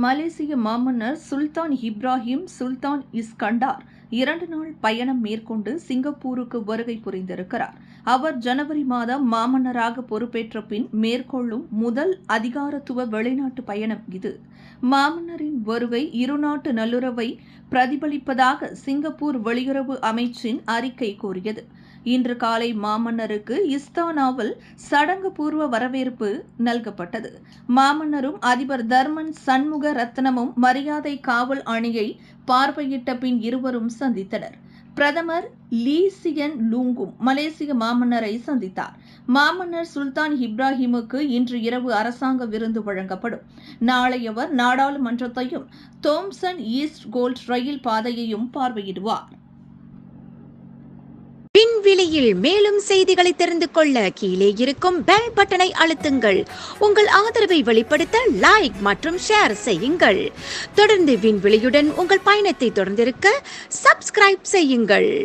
மலேசிய மாமன்னர் சுல்தான் இப்ராஹிம் சுல்தான் இஸ்கண்டார் 2 நாள் பயணம் மேற்கொண்டு சிங்கப்பூருக்கு வருகை புரிந்திருக்கிறார். அவர் ஜனவரி மாதம் மாமன்னராக பொறுப்பேற்ற பின் மேற்கொள்ளும் முதல் அதிகாரத்துவ வெளிநாட்டு பயணம் இது. மாமன்னரின் வருகை இருநாட்டு நல்லுறவை பிரதிபலிப்பதாக சிங்கப்பூர் வெளியுறவு அமைச்சின் அறிக்கை கூறியது. இன்று காலை மாமன்னருக்கு இஸ்தானாவில் சடங்கு பூர்வ வரவேற்பு நல்கப்பட்டது. மாமன்னரும் அதிபர் தர்மன் சண்முக ரத்னமும் மரியாதை காவல் அணியை பார்வையிட்ட பின் இருவரும் சந்தித்தனர். பிரதமர் லீ சியன் லூங்கும் மலேசிய மாமன்னரை சந்தித்தார். மாமன்னர் சுல்தான் இப்ராஹிமுக்கு இன்று இரவு அரசாங்க விருந்து வழங்கப்படும். நாளை அவர் நாடாளுமன்றத்தையும் தோம்சன் ஈஸ்ட் கோல்ட் ரயில் பாதையையும் பார்வையிடுவார். விண்வெளியில் மேலும் செய்திகளை தெரிந்து கொள்ள கீழே இருக்கும் பெல் பட்டனை அழுத்துங்கள். உங்கள் ஆதரவை வெளிப்படுத்த லைக் மற்றும் ஷேர் செய்யுங்கள். தொடர்ந்து விண்வெளியுடன் உங்கள் பயணத்தை தொடர்ந்திருக்க சப்ஸ்கிரைப் செய்யுங்கள்.